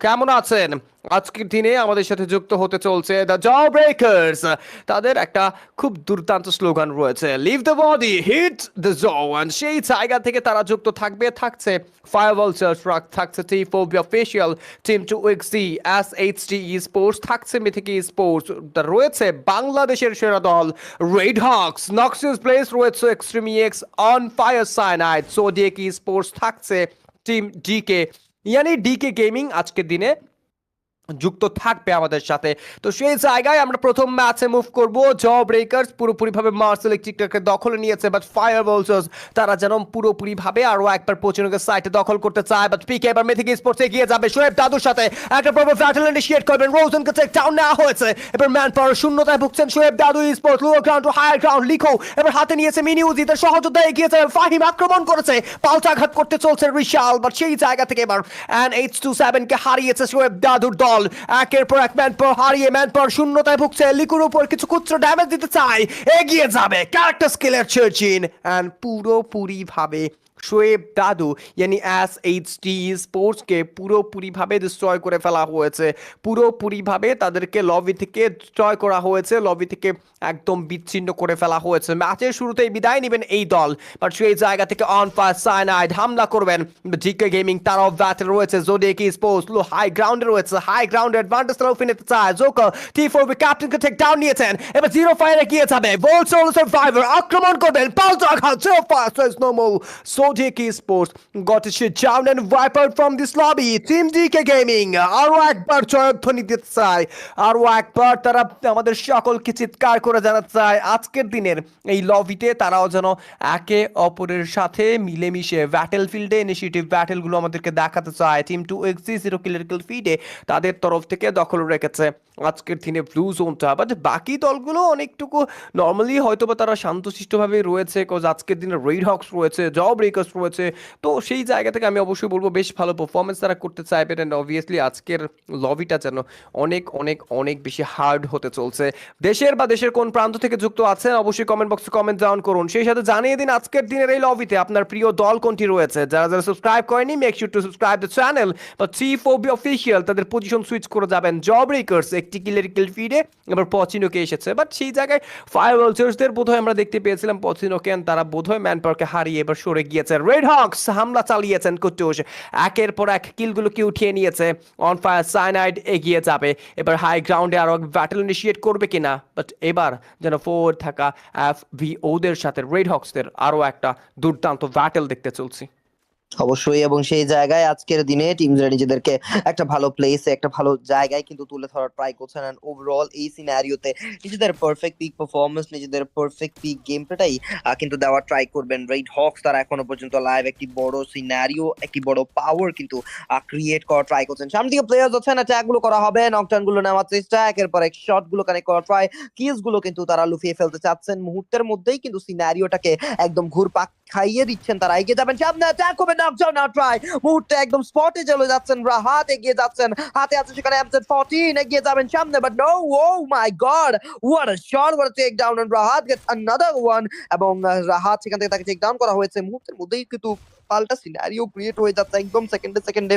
কেমন আছেন? আজকের দিনে আমাদের সাথে যুক্ত হতে চলছে দ্য জ ব্রেকার্স। তাদের একটা খুব দুর্দান্ত স্লোগান রয়েছে, live the body hit the জ। সেই জায়গা থেকে তারা যুক্ত থাকছে ফায়ারওয়াল চার্জ, থাকছে T phobia facial, team two এক্সি, SHT স্পোর্টস, থাকছে মিথিকি স্পোর্টস, রয়েছে বাংলাদেশের সেরা দল রেড হক্স, নক্সিস প্লেস রয়েছে extreme X, on fire cyanide, zodiac sports, থাকছে টিম ডিকে, ইয়ানি ডিকে গেমিং আজকের দিনে যুক্ত থাকবে আমাদের সাথে। তো সেই জায়গায় আমরা প্রথম ম্যাচে মুভ করব। জ ব্রেকার্স পুরোপুরিভাবে মার্স ইলেকট্রিকটাকে দখলে নিয়েছে, বাট ফায়ার বলসার্স তারা যেন পুরোপুরিভাবে আরো একবার পশ্চিমবঙ্গের সাইটে দখল করতে চায়। বাট পিকে এবার মেথিক স্পোর্টস এগিয়ে যাবে শোয়েব দাদুর সাথে, একটা প্রবল ব্যাটল ইনিশিয়েট করবেন। রোজনকে টেক ডাউন নেওয়া হয়েছে, এবার ম্যান পাওয়ার শূন্যতায় ভুগছেন শোয়েব দাদু sports. Lower ground to higher ground লিখো এবার হাতে নিয়েছে মিনি উজি, তার সহযোদ্ধা এগিয়ে যাবে। ফাহিম আক্রমণ করেছে, পাল্টাঘাত করতে চলছে রিশাল, বাট সেই জায়গা থেকে এবার NH27 কে হারিয়েছে শোয়েব দাদুর দল। একের পর এক ম্যান পাওয়ার হারিয়ে ম্যান পাওয়ার শূন্যতায় ভুগছে। লিকুর উপর কিছু খুচরো ড্যামেজ দিতে চায়, এগিয়ে যাবে ক্যারেক্টার স্কিলের চার্চিন অ্যান্ড পুরোপুরি ভাবে শোয়েব দাদু ইয়ানি SHT স্পোর্টসকে পুরোপুরিভাবে ডিস্ট্রয় করে ফেলা হয়েছে। পুরোপুরিভাবে তাদেরকে লবি থেকে ডিস্ট্রয় করা হয়েছে, লবি থেকে একদম বিচ্ছিন্ন করে ফেলা হয়েছে। ম্যাচের শুরুতেই বিদায় নেবেন এই দল, বাট সেই জায়গা থেকে অন ফায়ার সাইনাইড হামলা করবেন। জিকে গেমিং তারাও ব্যাটে রয়েছে, জোডিয়েক স্পোর্টস লো হাই গ্রাউন্ডে রয়েছে, হাই গ্রাউন্ডে অ্যাডভান্টেজ তারাও ফিরে চায়। জোকার T4 ক্যাপ্টেনকে টেক ডাউন নিয়েছেন, এবার জিরো ফায়ারে গিয়ে যাবে। ভোল্ট সোলো সার্ভাইভার আক্রমণ করবেন, পাল্টা আঘাত, জিরো ফায়ার সাইজ নোমো। Zodiac Esports got a shit down and wipe out from this lobby. Team DK Gaming আরো একবার জয়ধ্বনি দিতে চায়, আরো একবার তারা আমাদের সকলকে চিৎকার করে জানাতে চায় আজকের দিনের এই লবিতে তারাও যেন একে অপরের সাথে মিলেমিশে ব্যাটেল ফিল্ডে ইনিশিয়েটিভ ব্যাটেলগুলো আমাদেরকে দেখাতে চায়। টিম টু এক্সি জিরো কিলের কিল ফিডে তাদের তরফ থেকে দখল রেখেছে আজকের দিনে ব্লু জোনটা, বাট বাকি দলগুলো অনেকটুকু নর্মালি হয়তো বা তারা শান্তশিষ্টভাবে রয়েছে, কজ আজকের দিনে রেড হক্স রয়েছে, জ ব্রেকার্স রয়েছে। তো সেই জায়গা থেকে আমি অবশ্যই বলবো বেশ ভালো পারফরমেন্স তারা করতে চাইবেন, অ্যান্ড অবভিয়াসলি আজকের লবিটা যেন অনেক অনেক অনেক বেশি হার্ড হতে চলছে। দেশের বা দেশের কোন প্রান্ত থেকে যুক্ত আছেন অবশ্যই কমেন্ট বক্সে কমেন্ট ডাউন করুন। সেই সাথে জানিয়ে দিন আজকের দিনের এই লবিতে আপনার প্রিয় দল কোনটি রয়েছে। যারা যারা সাবস্ক্রাইব করেনি make sure to subscribe the channel. বা T4B অফিসিয়াল তাদের পজিশন সুইচ করে যাবেন। জ ব্রেকার্স একটি কিলের কিল ফিডে এবার পচিনোকে এসেছে, বাট সেই জায়গায় ফায়ার ওয়ালচার্সদের বোধহয় আমরা দেখতে পেয়েছিলাম পচিনোকে, তারা বোধহয় ম্যান পাওয়ারকে হারিয়ে এবার সরে গিয়েছে। রেড হক্স হামলা চালিয়েছেন কুটুস, একের পর এক কিলগুলোকে উঠিয়ে নিয়েছে। অন ফায়ার সাইনাইড এগিয়ে যাবে, এবার হাই গ্রাউন্ডে আরো ব্যাটল ইনিশিয়েট করবে কিনা, বাট এবার যেন ফোর থাকা FVO-দের সাথে রেড হক্সদের আরো একটা দুর্দান্ত ব্যাটল দেখতে চলছি। অবশ্যই, এবং সেই জায়গায় আজকের দিনে টিমরা নিজেদেরকে একটা ভালো প্লেসে একটা ভালো জায়গায় কিন্তু তুলে ধরার ট্রাই করছেন। এন্ড ওভারঅল এই সিনারিওতে নিজেদের পারফেক্ট পিক পারফরমেন্স, নিজেদের পারফেক্ট পিক গেম প্লেটাই কিন্তু দেওয়ার ট্রাই করবেন রেড হক্স। তারা এখনো পর্যন্ত লাইভ একটি বড় সিনারিও, একটি বড় পাওয়ার কিন্তু ক্রিয়েট করার ট্রাই করছেন। সামনে দিকে প্লেয়ার্স আছেন, অ্যাটাক গুলো করা হবে, নকডাউন গুলো নেওয়ার চেষ্টা, একের পর এক শট গুলো কানেক্ট করার ট্রাই, কিলস গুলো কিন্তু তারা লুফিয়ে ফেলতে চাচ্ছেন। মুহূর্তের মধ্যেই কিন্তু সিনারিওটাকে একদম ঘুরপাক খাইয়ে দিচ্ছেন। তারা এগিয়ে যাবেন, সামনে অ্যাটাক করবেন, নকডাউন না ট্রাই, মুহূর্তে একদম স্পটে চলে যাচ্ছেন। রাহাত এগিয়ে যাচ্ছেন, হাতে আছে সেখানে MZ14 এগিয়ে যাবেন সামনে, but no, oh my god, what a shot, what a take down, and Rahat gets another one. এবং রাহাত সেখান থেকে তাকে টেক ডাউন করা হয়েছে। মুহূর্তের মধ্যেই কিন্তু পাল্টা সিনারিও ক্রিয়েট হয়ে যাচ্ছে, একদম সেকেন্ডে সেকেন্ডে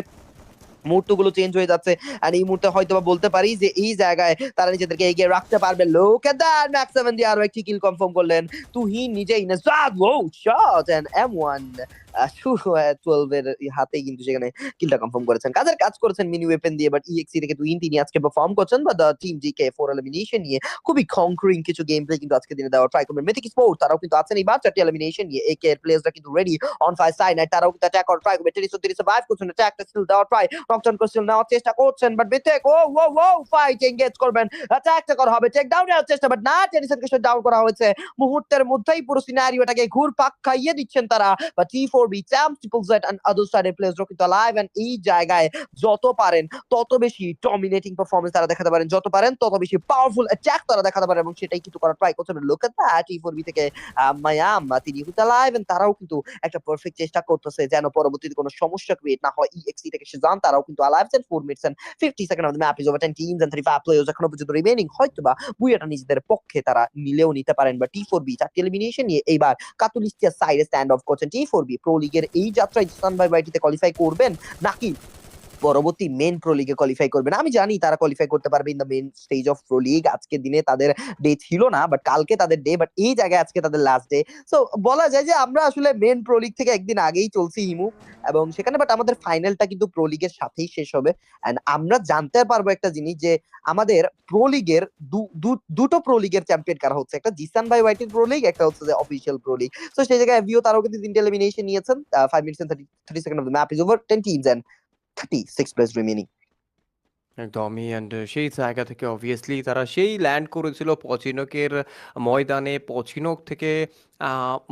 মুহূর্তগুলো চেঞ্জ হয়ে যাচ্ছে। আর এই মুহূর্তে হয়তো বলতে পারি যে এই জায়গায় তারা নিজেদেরকে এগিয়ে রাখতে পারবে। লোক এট দ্যাট, ম্যাক্স 7 দিয়ে আরো একটি কিল কনফার্ম করলেন তুহিন নিজেই। নাজাদ, ও শট, এন্ড M1 12 এর হাতে কিন্তু সেখানে কিলটা কনফার্ম করেছেন। কাজের কাজ করেছেন মিনি ওয়েপেন দিয়ে, বাট EXE থেকে তুহিন তিনি আজকে পারফর্ম করছেন, বা দ্য টিম জিকে 4 এলিমিনেশন নিয়ে খুবই কনকরিং কিছু গেম প্লে কিন্তু আজকে দিনে দেওয়ার ট্রাই করবেন। মিথিক স্পোর্টস তারাও কিন্তু আছেন এইবার 4টি এলিমিনেশন নিয়ে। AK এর প্লেয়ার্সরা কিন্তু রেডি অন ফায়ার সাইনাইড, তারাও কিন্তু অ্যাটাক করার ট্রাই করবে। টেরিসো তিনি সার্ভাইভ করছেন, অ্যাটাকটা স্টিল দেওয়ার ট্রাই, নকডাউন করে স্টিল নেওয়ার চেষ্টা করছেন, বাট মিথিক ও ও ও ফাইট এনগেজ করবেন, অ্যাটাকটা করা হবে, টেক ডাউন এর চেষ্টা, বাট না, টেরিসনকে শট ডাউন করা হয়েছে। মুহূর্তের মধ্যেই পুরো সিনারিওটাকে ঘুরপাক খাইয়ে দিচ্ছেন তারা। বা T4B champs triple Z and other সাইডের প্লেয়ার্সরা কিন্তু লাইভ, এন্ড এই জায়গায় যত পারেন তত বেশি ডমিনেটিং পারফরম্যান্স তারা দেখাতে পারেন, যত পারেন তত বেশি পাওয়ারফুল অ্যাটাক তারা দেখাতে পারেন, এবং সেটাই কিন্তু করার ট্রাই করছেন। লুক এট দ্যাট, T4B থেকে মায়াম তিনি কিন্তু লাইভ, এন্ড তারাও কিন্তু একটা পারফেক্ট চেষ্টা করতেছে যেন পরবর্তীতে কোনো সমস্যা ক্রিয়েট না হয়। EXE থেকে সিজান তারাও কিন্তু live, and 4 minutes and 50 second of the map is over, 10 teams and 35 players এখনো পর্যন্ত রিমেইনিং। হয়তোবা বুয়াটা নিজেদের পক্ষে তারা নিলেও নিতে পারেন। বা T4B 4টি এলিমিনেশন নিয়ে এইবার কাতুলিস্টিয়া সাইডে স্ট্যান্ড অফ করছেন। T4B প্রো লিগের এই যাত্রায় সানবাই বাইটিতে কোয়ালিফাই করবেন নাকি পরবর্তী মেন প্রো লিগে কোয়ালিফাই করবে না। আমি জানি তারা কোয়ালিফাই করতে পারবে in the main stage of pro league. আজকের দিনে তাদের ডে ছিল না, বাট কালকে তাদের ডে, বাট এই জায়গায় আজকে তাদের লাস্ট ডে। সো বলা যায় যে আমরা আসলে মেন প্রো লিগ থেকে একদিন আগেই চলছি হিমু, এবং সেখানে বাট আমাদের ফাইনালটা কিন্তু প্রো লিগের সাথেই শেষ হবে। এন্ড আমরা জানতে পারবো একটা জিনিস যে আমাদের প্রো লিগের দুটো প্রো লিগের চ্যাম্পিয়ন কারা হচ্ছে, একটা জিসান ভাই হোয়াইটের প্রো লিগ, একটা হচ্ছে যে অফিসিয়াল প্রো লিগ। তো সেই জায়গায় এভিও তারাও কিন্তু 3টা এলিমিনেশন নিয়েছেন। 5 minutes and 30 seconds of the map is over, 10 teams and 36 players remaining. একদমই অ্যান্ড সেই জায়গা থেকে অবভিয়াসলি তারা সেই ল্যান্ড করেছিল পচিনকের ময়দানে। পচিনক থেকে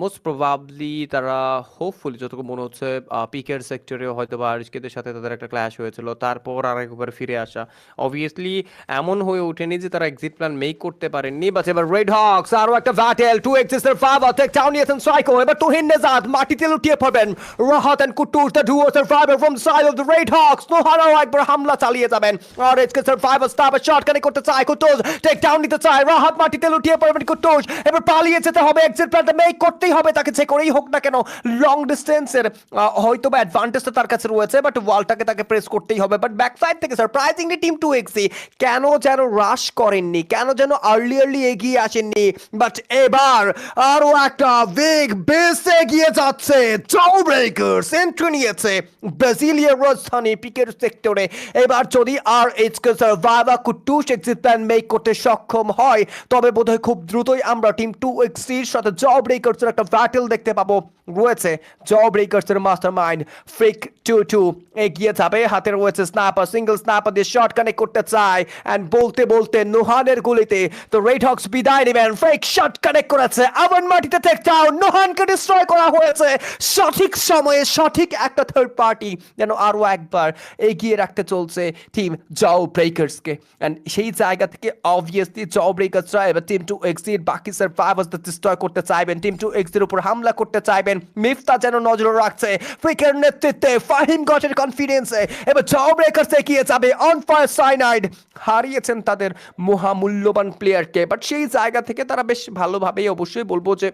মোস্ট প্রবাবলি তারা হোপফুলি যতটুকু মনে হচ্ছে পিকের সেক্টরে হয়তো বা আরিশকেদের সাথে তাদের একটা ক্ল্যাশ হয়েছিল, তারপর আরেকবার ফিরে আসা। অবভিয়াসলি এমন হয়ে ওঠেনি যে তারা এক্সিট প্ল্যান মেক করতে পারেননি। বাট এবার রেড হক্স আরও একটা ব্যাটেল, 2x এর ফাইভার টেক ডাউন নিয়েছেন সাইকো। এবার তুহিন নেজাদ মাটিতে লুটিয়ে পড়বেন। Rahat and Kuttus the duo survivor from side of the red hawks. নোহারাও একবার হামলা চালিয়ে যাবেন। আর এইচকে সার্ভাইভার স্টাফ শট কানে করতে চায়, কুট্টুস টেক ডাউন নিতে চায়। রাহাত মাটিতে লুটিয়ে পড়বেন। কুট্টুস এবার পালিয়ে যেতে হবে, এক্সিট প্ল্যানটা মেক করতেই হবে তাকে, যে করেই হোক না কেন। লং ডিস্টেন্সের হয়তো বা অ্যাডভান্টেজটা তার কাছে রয়েছে, বাট ওয়ালটাকে তাকে প্রেস করতেই হবে। বাট ব্যাক সাইড থেকে সারপ্রাইজিংলি টিম 2xc কেন যেন রাশ করেননি, কেন যেন আর্লি এগিয়ে আসেননি। বাট এবার আরো একটা বিগ বেস এগিয়ে যাচ্ছে। জও ব্রেকার্স এন্ট্রি নিয়েছে ব্রাজিলিয়ার রাজধানী পিকের সেক্টরে। এবার যদি আর HK survivor কুট্টুস exit plan make করতে সক্ষম হয়, তবে বোধহয় খুব দ্রুতই আমরা টিম 2xc এর সাথে জও ব্রেকার্সের একটা ব্যাটেল দেখতে পাবো। রয়েছে জও ব্রেকার্সের মাস্টারমাইন্ড ফ্রিক 2-2 এগিয়ে যাবে, হাতে রয়েছে স্নাইপার, সিঙ্গেল স্নাইপার দিয়ে শট কানেক্ট করতে চায়। এন্ড বলতে বলতে নোহানের গুলিতে তো রেড হক্স বিদায় নেবেন। ফ্রিক শট কানেক্ট করেছে, আবার মাটিতে টেক ডাউন, নোহানকে ডিস্ট্রয় করা হয়েছে সঠিক সময়ে। সঠিক একটা থার্ড পার্টি যেন আরো একবার এগিয়ে রাখতে চলছে টিম জও ব্রেকার্সকে। এন্ড সেই জায়গা থেকে অবভিয়াসলি জও ব্রেকার্সরা এবার টিম 2xc এর বাকি সার্ভাইভার্সদের ডিস্ট্রয় করতে চাইবেন, টিম 2xc এর উপর হামলা করতে চাইবেন। মিফতা যেন নজর রাখছে ফ্রিকের নেতৃত্বে, ফাহিম গটের কনফিডেন্সে। এবার জও ব্রেকার্স এগিয়ে যাবে। অন ফায়ার সাইনাইড হারিয়েছেন তাদের মহামূল্যবান প্লেয়ারকে, বাট সেই জায়গা থেকে তারা বেশ ভালোভাবেই অবশ্যই বলবো যে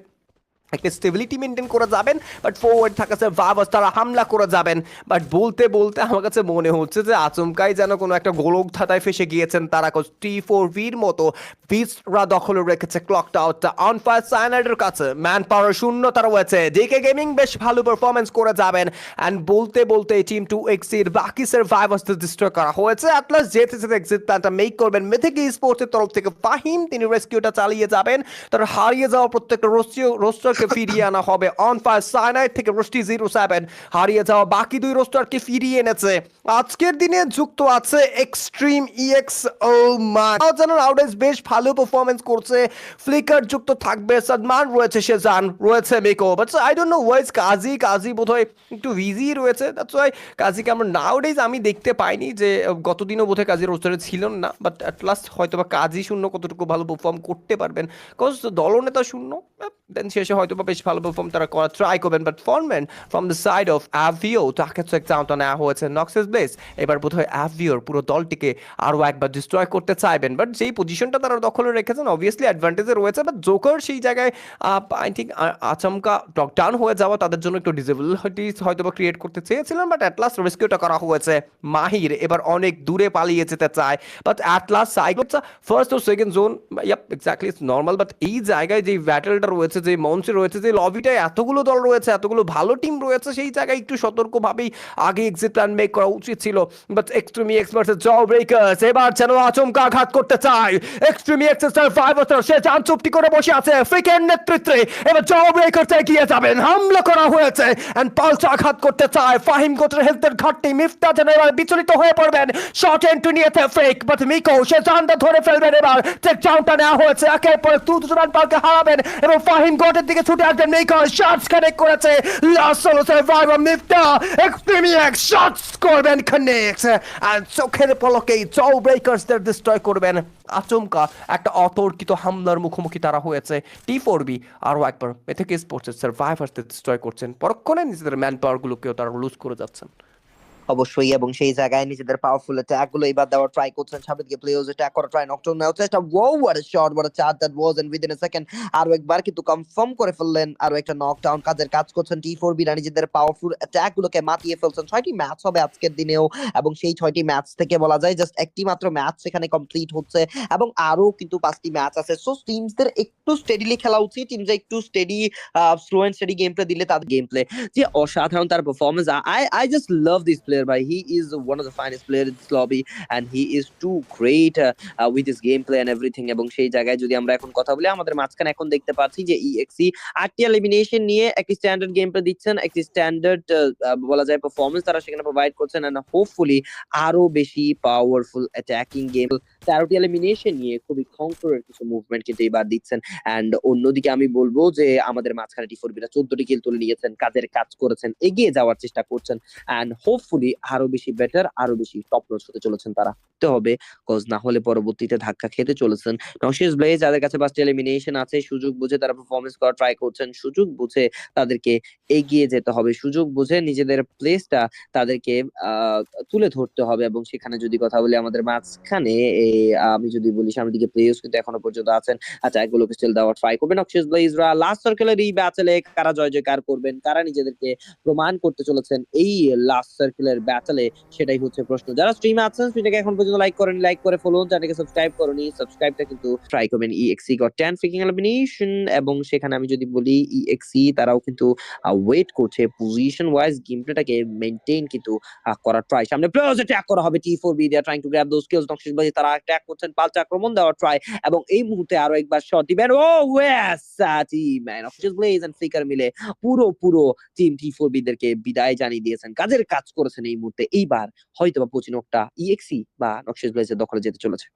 একটা স্টেবিলিটি মেনটেন করে যাবেন। বাট ফরওয়ার্ড থাকা ভাবাস তারা হামলা করে যাবেন। বাট বলতে বলতে আমার কাছে মনে হচ্ছে যে আচমকাই যেন কোনো একটা গোলক ধাঁধায় ফেসে গিয়েছেন তারা। T4Vর মতো বিস্টরা দখলে রেখেছে ক্লক টাওয়ারটা অন ফায়ার সাইনাইডের কাছে। ম্যান পাওয়ার শূন্য তারা রয়েছে। ডিকে গেমিং বেশ ভালো পারফরমেন্স করে যাবেন। অ্যান্ড বলতে বলতে টিম 2xc এর বাকি সার্ভাইভার্সদের ডিস্ট্রয় করা হয়েছে। অ্যাটলাস যেতে যেতে এক্সিট প্ল্যানটা মেক করবেন মিথিক স্পোর্টসের তরফ থেকে ফাহিম, তিনি রেস্কিউটা চালিয়ে যাবেন। তারা হারিয়ে যাওয়া প্রত্যেকটা রোস্টারকে ফিরিয়ে আনা হবে। অন ফায়ার সাইনাইড থেকে রুস্টি 07 হারিয়ে যাওয়া বাকি দুই রোস্টারকে ফিরিয়ে এনেছে। আজকের দিনে যুক্ত আছে এক্সট্রিম ইএক্স। ও মা যেন আউটডেস বেশ ভালো পারফরমেন্স করছে। ফ্লিকার যুক্ত থাকবে, সাদমান রয়েছে, সেজান রয়েছে, মিকো। বাট আই ডোন্ট নো ওয়াইজ কাজী বোধহয় একটু বিজি রয়েছে। দ্যাটস ওয়াই কাজীকে আমরা নাওডেজ আমি দেখতে পাইনি, যে গতদিনও বোধহয় কাজী রোস্টারে ছিলেন না। বাট অ্যাট লাস্ট হয়তো বা কাজী শূন্য কতটুকু ভালো পারফর্ম করতে পারবেন, কজ দলনেতা শূন্য। দেন শেষে হয়তো বা বেশ ভালো পারফর্ম তারা করা ট্রাই করবেন। But Forman from the side of অ্যাভিও তাকে তো এক্সাউন্টটা নেওয়া হয়েছে নক্সেস বেস। এবার বোধহয় অ্যাভিওর পুরো দলটিকে আরও একবার ডিস্ট্রয় করতে চাইবেন। বাট যেই পজিশনটা তারা দখলে রেখেছেন অবভিয়াসলি অ্যাডভান্টেজে রয়েছে। বাট জোকার সেই জায়গায় আই থিঙ্ক আচমকা লকডাউন হয়ে যাওয়া তাদের জন্য একটু ডিসেবিলিটিস হয়তো বা ক্রিয়েট করতে চেয়েছিলেন। বাট অ্যাট লাস্ট রেস্কিউটা করা হয়েছে। মাহির এবার অনেক দূরে পালিয়ে যেতে চায়। বাট অ্যাট লাস্ট সাইকোটা ফার্স্ট ও second zone, yup exactly it's normal. But এই জায়গায় যে ব্যাটেলটা রয়েছে, যে মঞ্চে রয়েছে, যে লবিটায় এতগুলো দল রয়েছে, এতগুলো ভালো টিম রয়েছে, সেই জায়গায় একটু সতর্কভাবেই আগে এক্সিট প্ল্যান মেক করা উচিত ছিল। But Extreme X versus Jaw Breakers এবার যেন আচমকা আঘাত করতে চায়। এক্সট্রিম এক্স সার্ভাইভার সে জান চুপটি করে বসে আছে ফ্রিকের নেতৃত্বে। এবার জও ব্রেকার্স এগিয়ে যাবেন, হামলা করা হয়েছে এন্ড পালসে আঘাত করতে চায়। ফাহিম গোত্রের হেলথের ঘাটতি, মিফতা যেন এবার বিচলিত হয়ে পড়বেন। শর্ট এন্ট্রি নিয়েছে ফ্রিক, বাট মিকো সে জানটা ধরে ফেলবেন। এবার টেক ডাউনটা নেওয়া হয়েছে, একের পর দুজন পালকে হারাবেন এবং ফাহিম গোটের দিকে ছুটে আসবেন। মিকো শটস কানেক্ট করেছে। Last solo survivor Mifta extreme x shorts করবেন কানেক্ট এন্ড চোখের পলকেই জও ব্রেকার্সদের ডিস্ট্রয় করবেন। আচমকা একটা অতর্কিত হামলার মুখোমুখি তারা হয়েছে। T4V আরও একবার মিথিক স্পোর্টসের সার্ভাইভার্সদের ডিস্ট্রয় করছেন। পরক্ষণে নিজেদের ম্যান পাওয়ারগুলোকেও তারা লুজ করে যাচ্ছেন। অবশ্যই, এবং সেই জায়গায় নিজেদের পাওয়ারফুল অ্যাটাক গুলো এবার দেওয়ার ট্রাই করছেন, সামনে দিকে প্লেয়ার্স অ্যাটাক করা ট্রাই, নকডাউন নেওয়ার চেষ্টা, wow what a shot, what a charge that was, and within a second আরো একবার কিন্তু কনফার্ম করে ফেললেন, আরো একটা নকডাউন কাজের কাজ করছেন T4B রা, নিজেদের পাওয়ারফুল অ্যাটাক গুলোকে মাতিয়ে ফেলছেন। 6টি ম্যাচ হবে আজকের দিনেও, এবং সেই 6টি ম্যাচ থেকে বলা যায় জাস্ট একটি মাত্র ম্যাচ সেখানে কমপ্লিট হচ্ছে, এবং আরো কিন্তু 5টি ম্যাচ আছে। সো টিমসদের একটু স্টেডিলি খেলা উচিত, টিমস একটু steady slow and steady game play দিলে তাদের গেম প্লে যে অসাধারণ তার performance. I just love this player ভাই, he is one of the finest player in this lobby and he is too great with his gameplay and everything। এবং সেই জায়গায় যদি আমরা এখন কথা বলি, আমাদের মাঝখানে এখন দেখতে পাচ্ছি যে EXE 8টি এলিমিনেশন নিয়ে একটি স্ট্যান্ডার্ড গেম প্লে দিচ্ছেন, একটি স্ট্যান্ডার্ড বলা যায় পারফরমেন্স তারা সেখানে প্রোভাইড করছেন, এন্ড হোপফুলি আরো বেশি পাওয়ারফুল অ্যাটাকিং গেম 13টি এলিমিনেশন নিয়ে খুবই খংকরের কিছু মুভমেন্ট কিন্তু এবার দিচ্ছেন। এন্ড অন্যদিকে আমি বলবো যে আমাদের মাঝখানে T4B রা 14টি কিল তুলে নিয়েছেন, কাজের কাজ করেছেন, এগিয়ে যাওয়ার চেষ্টা করছেন, এন্ড হোপফুলি আরো বেশি বেটার, আরো বেশি টপ নচ হতে চলেছেন তারা, হতে হবে, কজ না হলে পরবর্তীতে ধাক্কা খেতে চলেছেন। নকশিয়াস ব্লেজ যাদের কাছে 5টি এলিমিনেশন আছে, সুযোগ বুঝে তারা পারফরমেন্স করা ট্রাই করছেন, সুযোগ বুঝে তাদেরকে এগিয়ে যেতে হবে, সুযোগ বুঝে নিজেদের প্লেসটা তাদেরকে তুলে ধরতে হবে। এবং সেখানে যদি কথা বলি আমাদের মাঝখানে আমি যদি বলি সামনের দিকে প্লেয়ার্স কিন্তু এখনো পর্যন্ত আছেন, আচ্ছা এগুলোকে স্টিল দেওয়ার ট্রাই করবে নকশিয়াস ব্লেজরা। লাস্ট সার্কেলের এই ব্যাটেলে কারা জয় জয়কার করবেন, কারা নিজেদেরকে প্রমাণ করতে চলেছেন এই লাস্ট সার্কেলের ব্যাটেলে, সেটাই হচ্ছে প্রশ্ন। যারা স্ট্রিমে আছেন স্ট্রিমটাকে এখন পর্যন্ত লাইক করেন, লাইক করে ফলো, চ্যানেলকে সাবস্ক্রাইব করুন, সাবস্ক্রাইবটা কিন্তু ট্রাই করবেন। EXE গট 10 ফ্রিকিং এলিমিনেশন, এবং সেখানে আমি যদি বলি EXE তারাও কিন্তু ওয়েট করছে পজিশন ওয়াইজ গেম প্লেটাকে মেইনটেইন কিন্তু করার ট্রাই। সামনে প্লেয়ার্স অ্যাটাক করা হবে T4B, they are trying to grab those kills. Noxious blaze তারা অ্যাটাক করছেন, পাল্টা আক্রমণ দেওয়ার ট্রাই, এবং এই মুহূর্তে আরো একবার শট দিবেন। ও ওয়েস টিম নকশিয়াস ব্লেজ এন্ড ফ্লিকার মিলে পুরো টিম T4B দেরকে বিদায় জানিয়ে দিয়েছেন, কাজের কাজ করেছেন এই মুহূর্তে। এইবার হয়তোবা পচিনকটা EXE বা নকশিয়াস ব্লেজের দখলে যেতে চলেছে।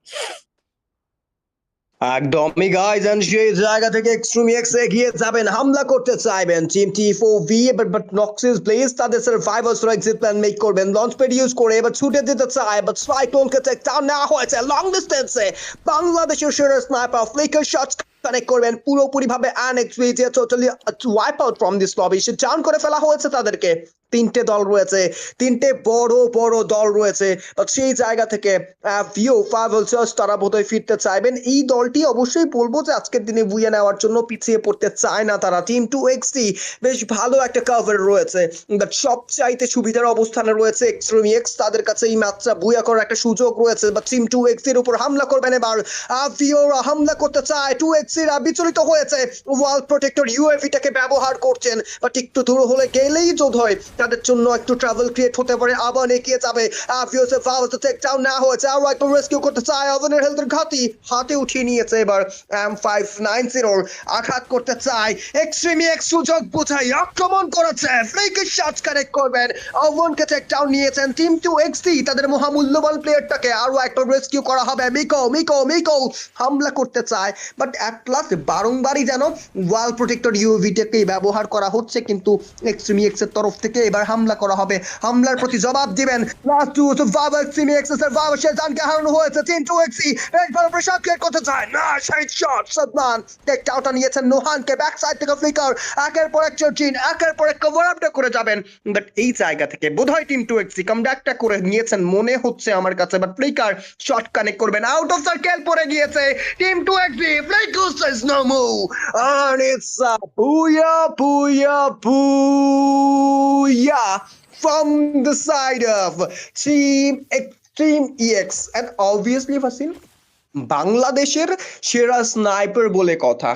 একদমই গাইজ, এন্ড সেই জায়গা থেকে এক্সট্রিমি এক্স এগিয়ে যাবেন, হামলা করতে চাইবেন টিম T4B, বাট নক্সিস ব্লেজ তাদের সার্ভাইভালস এক্সিট প্ল্যান মেক করবেন, লঞ্চ প্যাড ইউজ করে এবার ছুটে যেতে চায়, বাট সাইক্লোনকে টেক ডাউন নেওয়া হয়েছে লং ডিস্টেন্সে। বাংলাদেশের সেরা স্নাইপার ফ্লিকার শটস কানেক্ট করবেন পুরোপুরি ভাবে, unexpected totally wipe out from this lobby, say down করে ফেলা হয়েছে তাদেরকে। 3টে দল রয়েছে, 3টে বড় দল রয়েছে, বাট সেই জায়গা থেকে ভিও ফাইভলসার্স তারা বোধহয় ফিরতে চাইবেন। এই দলটি অবশ্যই বলবো যে আজকের দিনে বুয়ে নেওয়ার জন্য পিছিয়ে পড়তে চায় না তারা। টিম 2XT বেশ ভালো একটা কভার রয়েছে, বাট সবচাইতে সুবিধার অবস্থানে রয়েছে এক্সট্রিমি এক্স, তাদের কাছে এই ম্যাচটা বুয়া করার একটা সুযোগ রয়েছে, বাট টিম 2XT এর উপর হামলা করবেন এবার। ভিওরা হামলা করতে চায়, 2XT রা বিচলিত হয়েছে, ওয়াল প্রোটেক্টর ইউএভিটাকে ব্যবহার করছেন, বাট একটু দূর হলে গেলেই যোধ হয় তাদের জন্য একটু ট্রাভেল ক্রিয়েট হতে পারে, আবার এগিয়ে যাবে। ভিওসে ফাউলস টেক ডাউন না হয়েছে, আরো একবার রেস্কিউ করতে চায়, আভানের হেলথের ঘাটি হাতে উঠিয়ে নিয়েছে এবার। M590 আঘাত করতে চায়, এক্সট্রিমি এক্স সুযোগ বুঝাই আক্রমণ করেছে, ফ্লিকের শট কানেক্ট করবেন, আভানকে টেক ডাউন নিয়েছেন টিম 2XT, তাদের মহামূল্যবান প্লেয়ারটাকে আরো একবার রেস্কিউ করা হবে। মিকো হামলা করতে চায়, বাট অ্যাট লাস্ট বারংবারই যেন ওয়াল প্রোটেক্টর ইউভিটাকে ব্যবহার করা হচ্ছে, কিন্তু এক্সট্রিমি এক্স এর তরফ থেকে এবার হামলা করা হবে, হামলার প্রতি জবাব দিবেন। লাস্ট টু সার্ভাইভার এক্সট্রিমি এক্স এর সার্ভাইভার শেজানকে হারানো হয়েছে টিম 2XT, বেশ ভালো প্রেসার ক্রিয়েট করতে চায় না, শাইট শট সাদমান টেক ডাউনটা নিয়েছেন নোহানকে, ব্যাক সাইড থেকে ফ্লিকার একের পর এক চর্চিন, একের পর এক কভার আপটা করে যাবেন, বাট এই জায়গা থেকে বোধহয় টিম 2XT কামব্যাকটা করে নিয়েছেন মনে হচ্ছে আমার কাছে, বাট ফ্লিকার শট কানেক্ট করবেন, আউট অফ সার্কেল পড়ে গিয়েছে team 2XT, flicker says no move, and it's a booyah from the side of Team Extreme EX, and obviously Fasil বাংলাদেশের সেরা স্নাইপার বলে কথা,